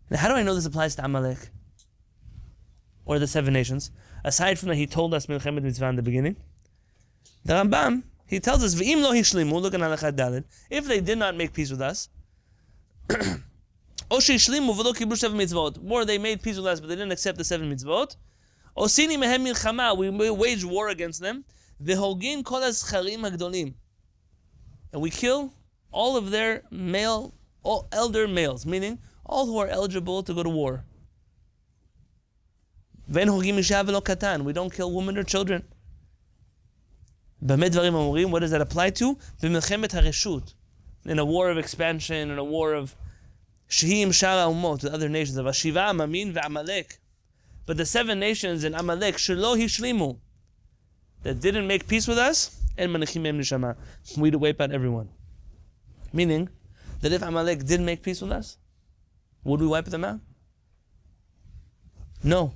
Speaker 1: Now how do I know this applies to Amalek? Or the 7 nations? Aside from that, he told us Milchemet Mitzvah in the beginning. The Rambam, he tells us, V'im lo hishlimu, look at Halakha Daled, if they did not make peace with us, or they made peace with us, but they didn't accept the 7 mitzvot. We wage war against them. and we kill all of their elder males, meaning all who are eligible to go to war. We don't kill women or children. What does that apply to? In a war of expansion, in a war of Shaar with other nations of Ashiva, Mamin, Amalek. But the 7 nations in Amalek, Shelo Hishlimu, that didn't make peace with us, we'd wipe out everyone. Meaning that if Amalek didn't make peace with us, would we wipe them out? No.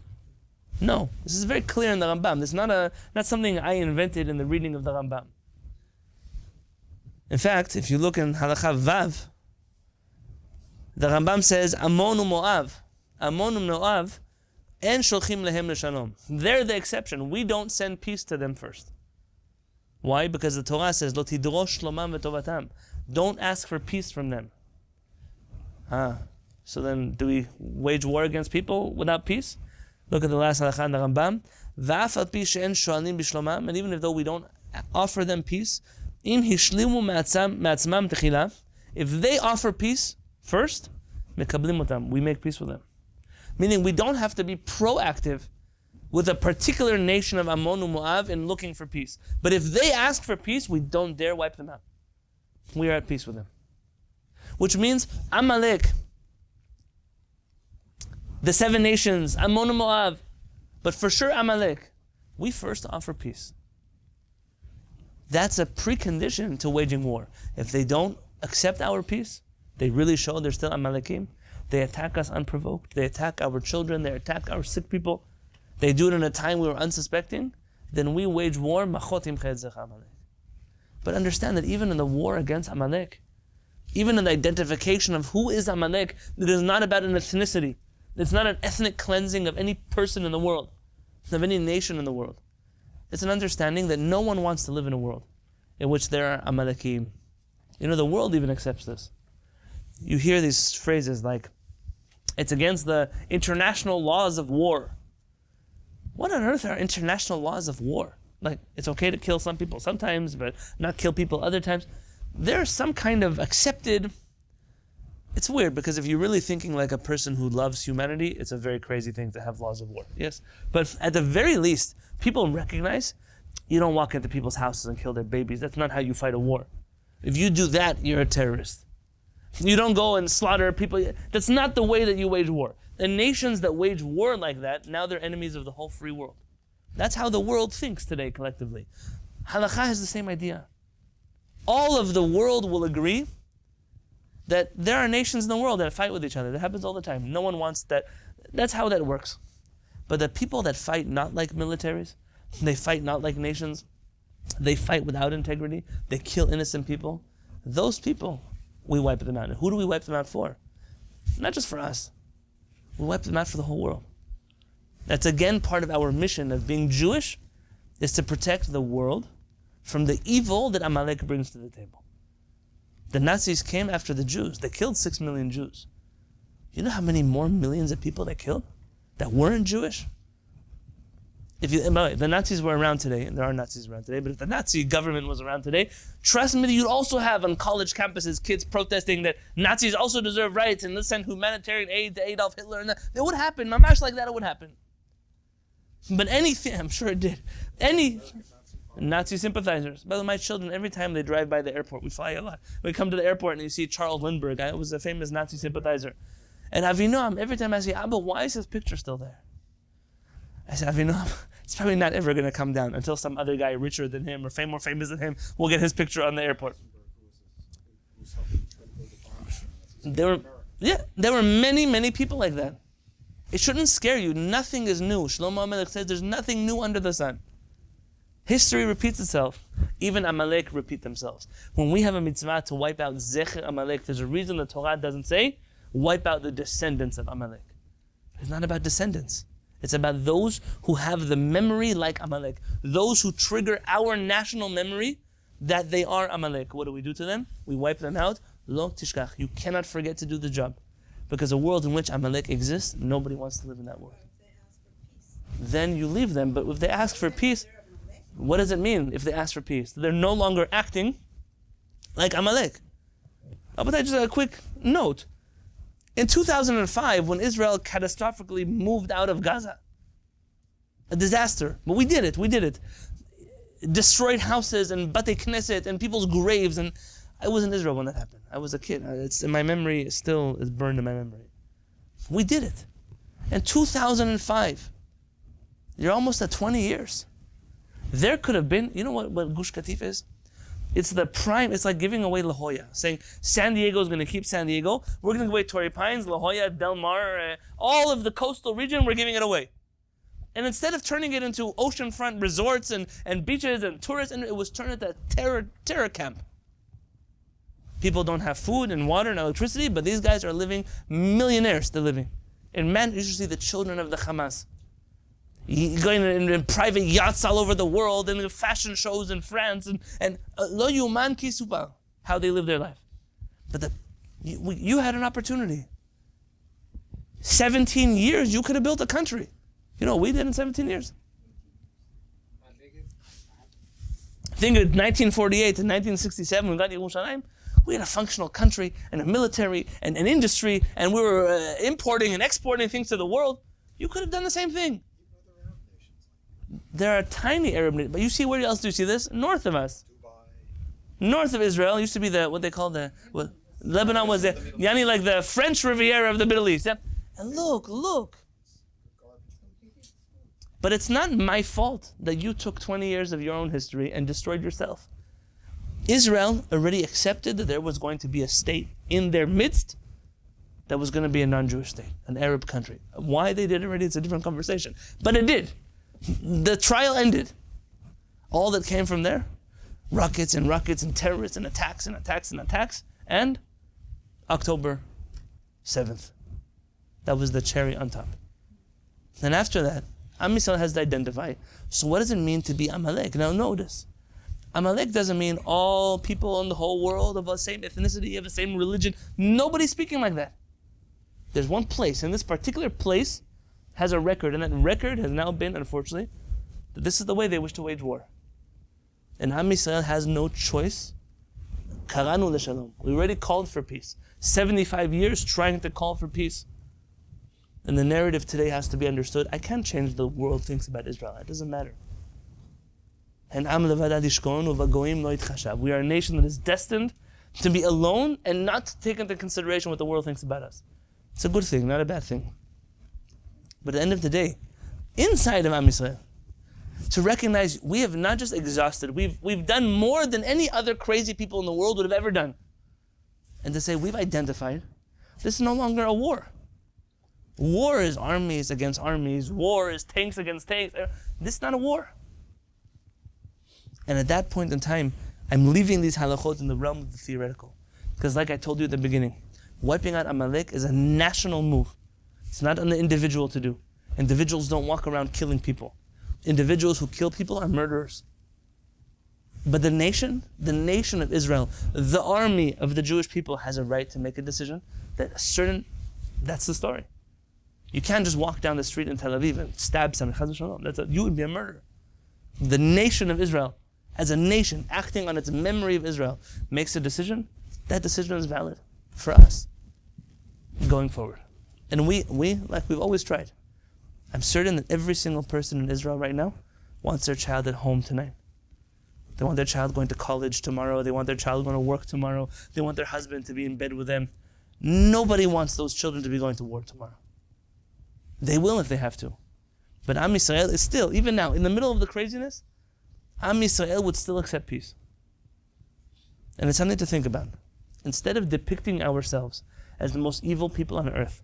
Speaker 1: This is very clear in the Rambam. This is not something I invented in the reading of the Rambam. In fact, if you look in Halakha Vav, the Rambam says, Amon u'Moav, en sholchim lehem l'shalom. They're the exception. We don't send peace to them first. Why? Because the Torah says, Lo tidrosh shlomam v'tovatam. Don't ask for peace from them. So then, do we wage war against people without peace? Look at the last halakha in the Rambam. V'af al pi she'en shoalim b'shlomam. And even if though we don't offer them peace, im hishlimu ma'atzmam techila. If they offer peace first, mekablim otam. We make peace with them. Meaning we don't have to be proactive with a particular nation of Ammon and Moab in looking for peace. But if they ask for peace, we don't dare wipe them out. We are at peace with them. Which means Amalek, the 7 nations, Ammon and Moab, but for sure Amalek, we first offer peace. That's a precondition to waging war. If they don't accept our peace, they really show they're still Amalekim. They attack us unprovoked. They attack our children. They attack our sick people. They do it in a time we were unsuspecting. Then we wage war. But understand that even in the war against Amalek, even in the identification of who is Amalek, it is not about an ethnicity. It's not an ethnic cleansing of any person in the world, of any nation in the world. It's an understanding that no one wants to live in a world in which there are Amalekim. The world even accepts this. You hear these phrases like, it's against the international laws of war. What on earth are international laws of war? Like, it's okay to kill some people sometimes, but not kill people other times. There's some kind of accepted... It's weird, because if you're really thinking like a person who loves humanity, it's a very crazy thing to have laws of war. Yes? But at the very least, people recognize you don't walk into people's houses and kill their babies. That's not how you fight a war. If you do that, you're a terrorist. You don't go and slaughter people. That's not the way that you wage war. The nations that wage war like that, now they're enemies of the whole free world. That's how the world thinks today collectively. Halakha has the same idea. All of the world will agree that there are nations in the world that fight with each other. That happens all the time. No one wants that. That's how that works. But the people that fight not like militaries, they fight not like nations, they fight without integrity, they kill innocent people, those people, we wipe them out. And who do we wipe them out for? Not just for us. We wipe them out for the whole world. That's again part of our mission of being Jewish, is to protect the world from the evil that Amalek brings to the table. The Nazis came after the Jews. They killed 6 million Jews. You know how many more millions of people they killed that weren't Jewish? The Nazis were around today, and there are Nazis around today, but if the Nazi government was around today, trust me, you'd also have on college campuses kids protesting that Nazis also deserve rights and let's send humanitarian aid to Adolf Hitler. And that would happen. Mamash like that, it would happen. But anything, I'm sure it did. Any Nazi sympathizers. By the way, my children, every time they drive by the airport, we fly a lot. We come to the airport and you see Charles Lindbergh. I was a famous Nazi sympathizer. And Avinoam, every time I say, Abba, why is his picture still there? I said, Avinoam, it's probably not ever going to come down until some other guy richer than him or more famous than him will get his picture on the airport. There were many, many people like that. It shouldn't scare you. Nothing is new. Shlomo Amalek says there's nothing new under the sun. History repeats itself. Even Amalek repeat themselves. When we have a mitzvah to wipe out Zecher Amalek, there's a reason the Torah doesn't say, wipe out the descendants of Amalek. It's not about descendants. It's about those who have the memory like Amalek. Those who trigger our national memory that they are Amalek. What do we do to them? We wipe them out. Lo tishkach. You cannot forget to do the job. Because a world in which Amalek exists, nobody wants to live in that world. Then you leave them. But if they ask for peace, what does it mean if they ask for peace? They're no longer acting like Amalek. But just a quick note. In 2005, when Israel catastrophically moved out of Gaza, a disaster, but we did it. Destroyed houses and Batei Knesset and people's graves, and I was in Israel when that happened. I was a kid. It's in my memory, it's burned in my memory. We did it. In 2005, you're almost at 20 years. There could have been, you know what Gush Katif is? It's the prime, it's like giving away La Jolla, saying San Diego is going to keep San Diego, we're going to give away Torrey Pines, La Jolla, Del Mar, all of the coastal region, we're giving it away. And instead of turning it into oceanfront resorts and beaches and tourists, and it was turned into a terror camp. People don't have food and water and electricity, but these guys are living, millionaires they're living. In Man, you should see the children of the Hamas. Going in private yachts all over the world, and fashion shows in France, and lo yuman ki supa, how they live their life. But you had an opportunity. 17 years, you could have built a country. You know what we did in 17 years? Think of 1948 to 1967, we got Yerushalayim. We had a functional country and a military and an industry, and we were importing and exporting things to the world. You could have done the same thing. There are tiny Arab nations, but you see where else do you see this? North of us. North of Israel used to be Lebanon was like the French Riviera of the Middle East. Yeah? And look. But it's not my fault that you took 20 years of your own history and destroyed yourself. Israel already accepted that there was going to be a state in their midst that was going to be a non-Jewish state, an Arab country. Why they did it already, it's a different conversation. But it did. The trial ended. All that came from there, rockets and terrorists and attacks, and October 7th. That was the cherry on top. And after that, Am Yisrael has to identify. So what does it mean to be Amalek? Now notice, Amalek doesn't mean all people in the whole world of the same ethnicity, of the same religion. Nobody's speaking like that. There's one place, and this particular place has a record, and that record has now been, unfortunately, that this is the way they wish to wage war. And Am Yisrael has no choice. Karanu l'shalom. We already called for peace. 75 years trying to call for peace. And the narrative today has to be understood. I can't change the world thinks about Israel. It doesn't matter. And we are a nation that is destined to be alone and not to take into consideration what the world thinks about us. It's a good thing, not a bad thing. But at the end of the day, inside of Am Yisrael, to recognize we have not just exhausted, we've done more than any other crazy people in the world would have ever done. And to say we've identified, this is no longer a war. War is armies against armies. War is tanks against tanks. This is not a war. And at that point in time, I'm leaving these halachot in the realm of the theoretical. Because like I told you at the beginning, wiping out Amalek is a national move. It's not on the individual to do. Individuals don't walk around killing people. Individuals who kill people are murderers. But the nation of Israel, the army of the Jewish people has a right to make a decision that's the story. You can't just walk down the street in Tel Aviv and stab someone. You would be a murderer. The nation of Israel, as a nation, acting on its memory of Israel, makes a decision. That decision is valid for us going forward. And we, like we've always tried, I'm certain that every single person in Israel right now wants their child at home tonight. They want their child going to college tomorrow. They want their child going to work tomorrow. They want their husband to be in bed with them. Nobody wants those children to be going to war tomorrow. They will if they have to. But Am Yisrael is still, even now, in the middle of the craziness, Am Yisrael would still accept peace. And it's something to think about. Instead of depicting ourselves as the most evil people on earth,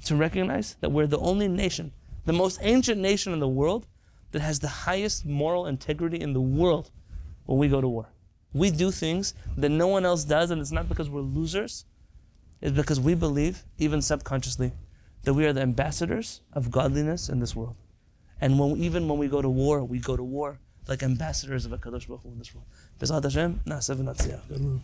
Speaker 1: to recognize that we're the only nation, the most ancient nation in the world, that has the highest moral integrity in the world when we go to war. We do things that no one else does, and it's not because we're losers. It's because we believe, even subconsciously, that we are the ambassadors of godliness in this world. And even when we go to war like ambassadors of HaKadosh Baruch Hu in this world. B'ezrat Hashem, na'aseh v'natzliach.